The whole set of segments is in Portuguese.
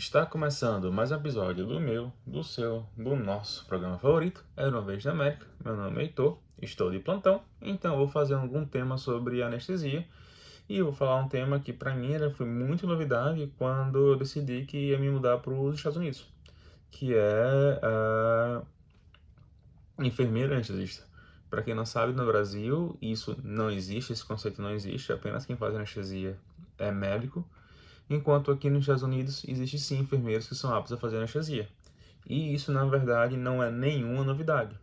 Está começando mais um episódio do meu, do seu, do nosso programa favorito, Era uma Vez na América. Meu nome é Heitor, estou de plantão, então vou fazer algum tema sobre anestesia. E eu vou falar um tema que para mim foi muito novidade quando eu decidi que ia me mudar para os Estados Unidos, que é a enfermeira anestesista. Para quem não sabe, no Brasil isso não existe, esse conceito não existe, apenas quem faz anestesia é médico. Enquanto aqui nos Estados Unidos existe sim enfermeiros que são aptos a fazer anestesia. E isso, na verdade, não é nenhuma novidade.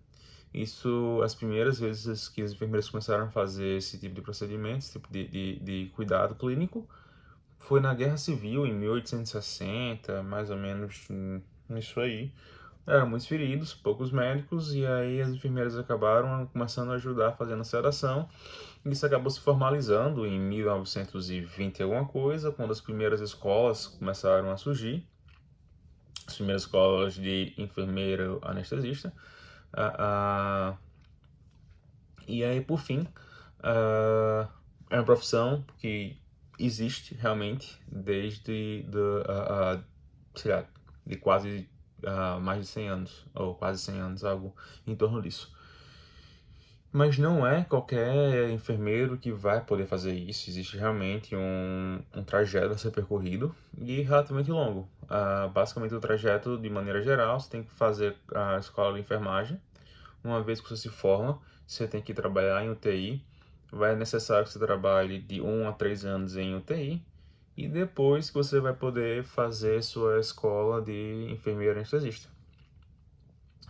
Isso, as primeiras vezes que os enfermeiros começaram a fazer esse tipo de procedimento, esse tipo de cuidado clínico, foi na Guerra Civil, em 1860, mais ou menos isso aí. Eram muitos feridos, poucos médicos, e aí as enfermeiras acabaram começando a ajudar fazendo a sedação. Isso acabou se formalizando em 1920 alguma coisa, quando as primeiras escolas começaram a surgir, as primeiras escolas de enfermeiro anestesista. E aí, por fim, é uma profissão que existe realmente desde sei lá, de quase mais de 100 anos, ou quase 100 anos, algo em torno disso. Mas não é qualquer enfermeiro que vai poder fazer isso. Existe realmente um trajeto a ser percorrido e relativamente longo. Basicamente, o trajeto, de maneira geral, você tem que fazer a escola de enfermagem. Uma vez que você se forma, você tem que trabalhar em UTI. Vai necessário que você trabalhe de 1 a 3 anos em UTI. E depois que você vai poder fazer sua escola de enfermeiro anestesista.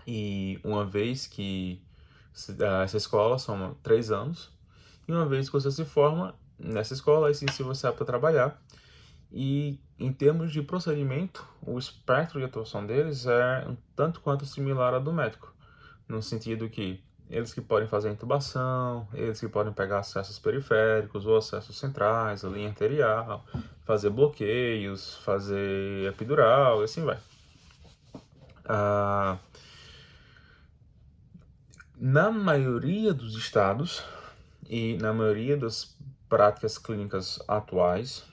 E uma vez que essa escola são 3 anos, e uma vez que você se forma nessa escola, aí sim se você é apto a trabalhar. E em termos de procedimento, o espectro de atuação deles é um tanto quanto similar ao do médico, no sentido que eles que podem fazer intubação, eles que podem pegar acessos periféricos ou acessos centrais, a linha arterial, fazer bloqueios, fazer epidural, e assim vai. Na maioria dos estados e na maioria das práticas clínicas atuais,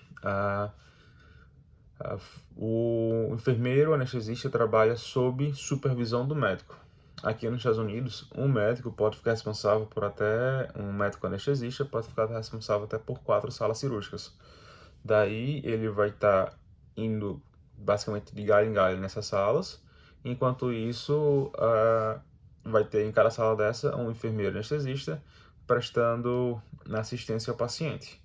o enfermeiro anestesista trabalha sob supervisão do médico. Aqui nos Estados Unidos, um médico pode ficar responsável por até, um médico anestesista pode ficar responsável até por 4 salas cirúrgicas. Daí ele vai estar indo basicamente de galho em galho nessas salas. Enquanto isso, vai ter em cada sala dessa um enfermeiro anestesista prestando assistência ao paciente.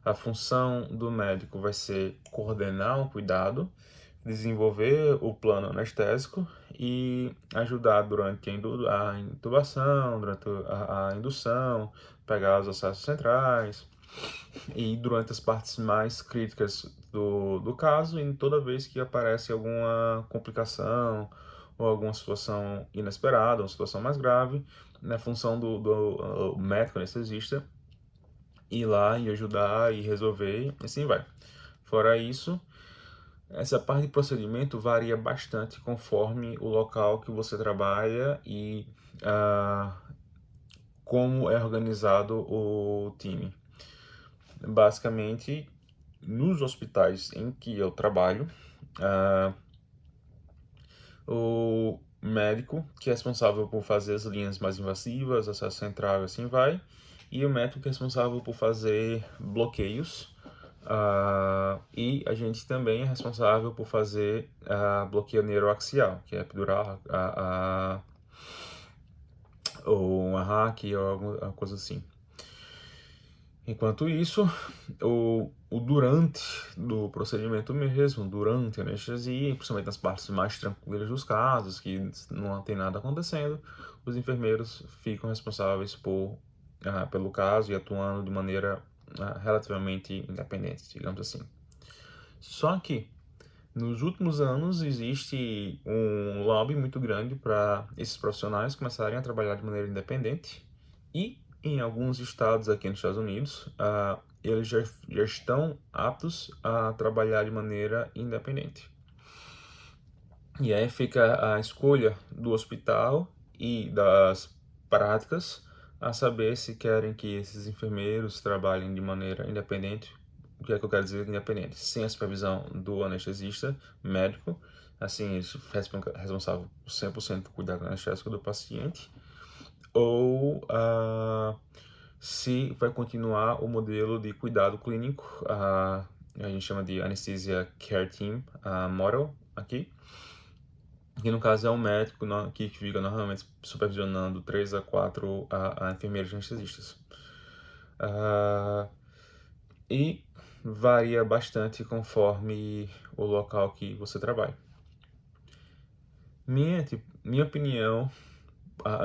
A função do médico vai ser coordenar o cuidado, desenvolver o plano anestésico e ajudar durante a intubação, durante a indução, pegar os acessos centrais e durante as partes mais críticas do caso e toda vez que aparece alguma complicação ou alguma situação inesperada, uma situação mais grave, na função do médico anestesista ir lá e ajudar e resolver, e assim vai. Fora isso, essa parte de procedimento varia bastante conforme o local que você trabalha e como é organizado o time. Basicamente, nos hospitais em que eu trabalho, o médico que é responsável por fazer as linhas mais invasivas, acesso central e assim vai, e o médico que é responsável por fazer bloqueios, e a gente também é responsável por fazer bloqueio neuroaxial, que é epidural, ou uma hack ou alguma coisa assim. Enquanto isso, o durante do procedimento mesmo, durante a anestesia, principalmente nas partes mais tranquilas dos casos, que não tem nada acontecendo, os enfermeiros ficam responsáveis pelo caso e atuando de maneira relativamente independente, digamos assim. Só que, nos últimos anos, existe um lobby muito grande para esses profissionais começarem a trabalhar de maneira independente e em alguns estados aqui nos Estados Unidos, eles já estão aptos a trabalhar de maneira independente. E aí fica a escolha do hospital e das práticas a saber se querem que esses enfermeiros trabalhem de maneira independente o que é que eu quero dizer independente? Sem a supervisão do anestesista médico, assim, ele é responsável por 100% do cuidado anestésico do paciente, ou se vai continuar o modelo de cuidado clínico, a gente chama de Anesthesia Care Team Model aqui, que no caso é um médico que fica normalmente supervisionando 3 a 4 enfermeiros anestesistas. E varia bastante conforme o local que você trabalha. Minha opinião,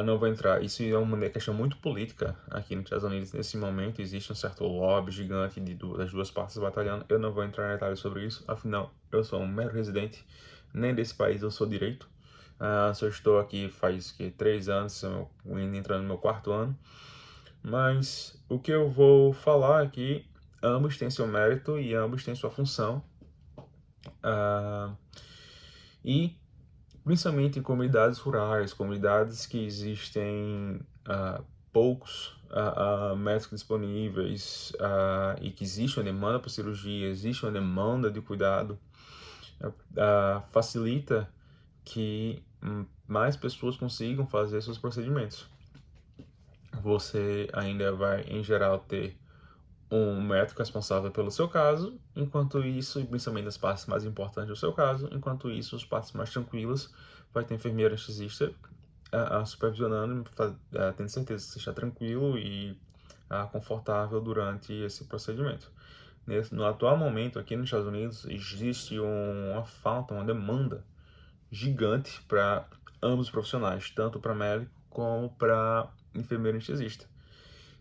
não vou entrar, isso é uma questão muito política aqui nos Estados Unidos. Nesse momento existe um certo lobby gigante das duas partes batalhando. Eu não vou entrar em detalhes sobre isso, afinal eu sou um mero residente, nem desse país eu sou direito. Só estou aqui faz 3 anos, entrando no meu 4º ano. Mas o que eu vou falar aqui, ambos têm seu mérito e ambos têm sua função. E principalmente em comunidades rurais, comunidades que existem poucos médicos disponíveis e que existe uma demanda por cirurgia, existe uma demanda de cuidado, facilita que mais pessoas consigam fazer seus procedimentos. Você ainda vai, em geral, ter um médico responsável pelo seu caso, enquanto isso, e principalmente as partes mais importantes do seu caso, enquanto isso, as partes mais tranquilas, vai ter enfermeiro anestesista supervisionando, tendo certeza que você está tranquilo e confortável durante esse procedimento. No atual momento, aqui nos Estados Unidos, existe uma falta, uma demanda gigante para ambos os profissionais, tanto para médico como para enfermeiro anestesista.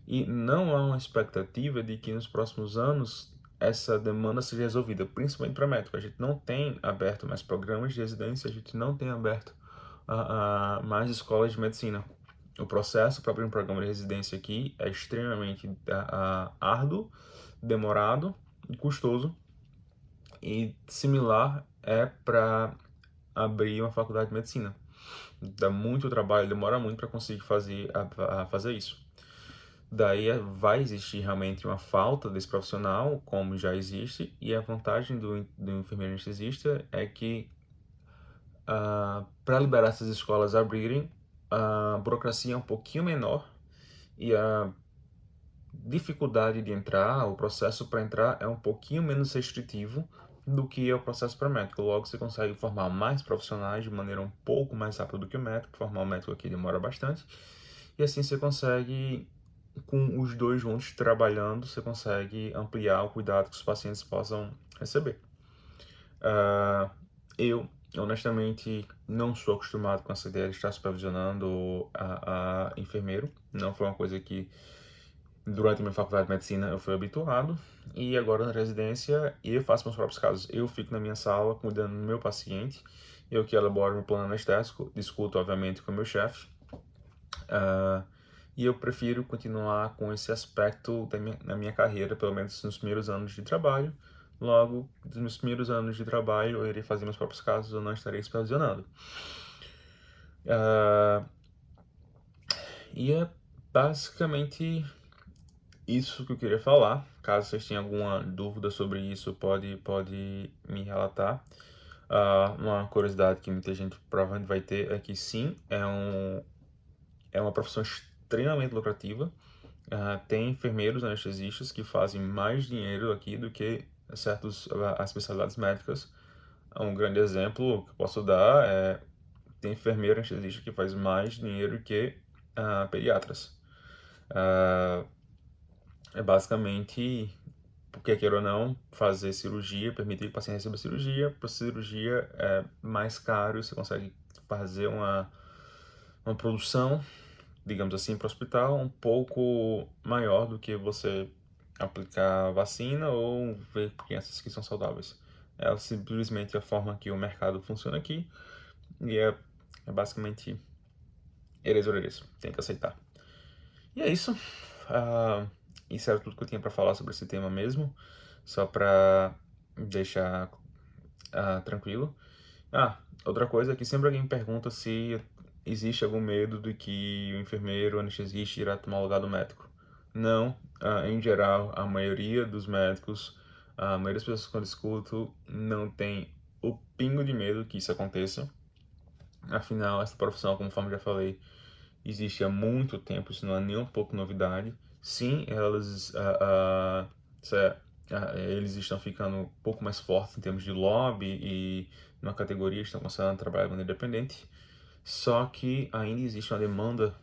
E não há uma expectativa de que nos próximos anos essa demanda seja resolvida, principalmente para médico. A gente não tem aberto mais programas de residência, a gente não tem aberto mais escolas de medicina. O processo para abrir um programa de residência aqui é extremamente árduo, demorado e custoso. E similar é para abrir uma faculdade de medicina. Dá muito trabalho, demora muito para conseguir fazer isso. Daí vai existir realmente uma falta desse profissional, como já existe, e a vantagem do enfermeiro anestesista é que para liberar essas escolas abrirem, a burocracia é um pouquinho menor e a dificuldade de entrar, o processo para entrar é um pouquinho menos restritivo do que é o processo para médico. Logo, você consegue formar mais profissionais de maneira um pouco mais rápida do que o médico. Formar um médico aqui demora bastante. E assim você consegue, com os dois juntos trabalhando, você consegue ampliar o cuidado que os pacientes possam receber. Eu, honestamente, não sou acostumado com essa ideia de estar supervisionando a enfermeiro. Não foi uma coisa que, durante a minha faculdade de medicina, eu fui habituado. E agora na residência, eu faço meus próprios casos. Eu fico na minha sala cuidando do meu paciente. Eu que elaboro meu plano anestésico, discuto, obviamente, com o meu chefe. E eu prefiro continuar com esse aspecto na minha carreira, pelo menos nos primeiros anos de trabalho. Logo, nos meus primeiros anos de trabalho, eu irei fazer meus próprios casos, eu não estarei supervisionando. E é basicamente isso que eu queria falar. Caso vocês tenham alguma dúvida sobre isso, pode me relatar. Uma curiosidade que muita gente provavelmente vai ter é que sim, é uma profissão extremamente lucrativa. Tem enfermeiros anestesistas que fazem mais dinheiro aqui do que certas especialidades médicas. Um grande exemplo que eu posso dar é tem enfermeiro anestesista que faz mais dinheiro que pediatras. É basicamente, porque queira ou não, fazer cirurgia, permitir que o paciente receba cirurgia. Para cirurgia é mais caro, você consegue fazer uma produção, digamos assim, para o hospital um pouco maior do que você aplicar vacina ou ver crianças que são saudáveis. É simplesmente a forma que o mercado funciona aqui e é basicamente eres, tem que aceitar. E é isso. Isso era tudo que eu tinha para falar sobre esse tema mesmo, só para deixar tranquilo. Outra coisa é que sempre alguém me pergunta se existe algum medo de que o enfermeiro, o anestesista irá tomar o lugar do médico. Não, em geral, a maioria dos médicos A maioria das pessoas que eu escuto não tem o pingo de medo que isso aconteça. Afinal, essa profissão, conforme já falei, existe há muito tempo, isso não é nem um pouco novidade. Sim, eles estão ficando um pouco mais fortes em termos de lobby e na categoria estão começando a trabalhar de maneira independente. Só que ainda existe uma demanda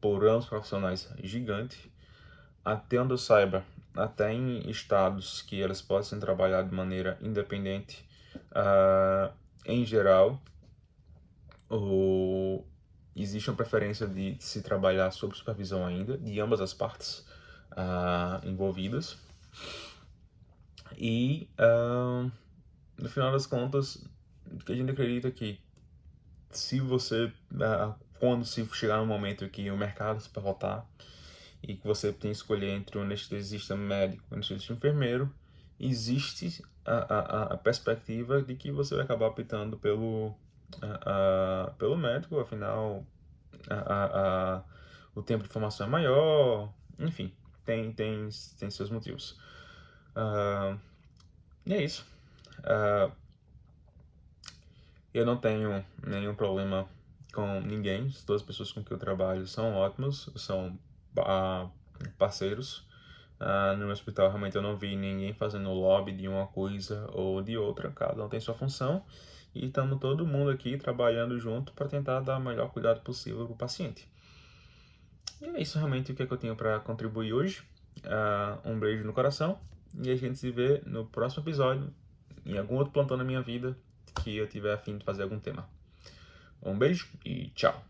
por anos profissionais gigante. Até onde eu saiba, até em estados que elas possam trabalhar de maneira independente, em geral, o, existe uma preferência de se trabalhar sob supervisão ainda, de ambas as partes envolvidas. E, no final das contas, a gente acredita que se você, quando se chegar no momento que o mercado se pivotar e que você tem que escolher entre um anestesista médico e um anestesista enfermeiro, existe a perspectiva de que você vai acabar optando pelo médico, afinal o tempo de formação é maior, enfim, tem seus motivos. E é isso. Eu não tenho nenhum problema com ninguém, todas as pessoas com quem eu trabalho são ótimas, são parceiros. No meu hospital realmente eu não vi ninguém fazendo lobby de uma coisa ou de outra, cada um tem sua função e estamos todo mundo aqui trabalhando junto para tentar dar o melhor cuidado possível para o paciente. E é isso realmente o que é que eu tenho para contribuir hoje. Um beijo no coração e a gente se vê no próximo episódio, em algum outro plantão na minha vida que eu tiver a fim de fazer algum tema. Um beijo e tchau!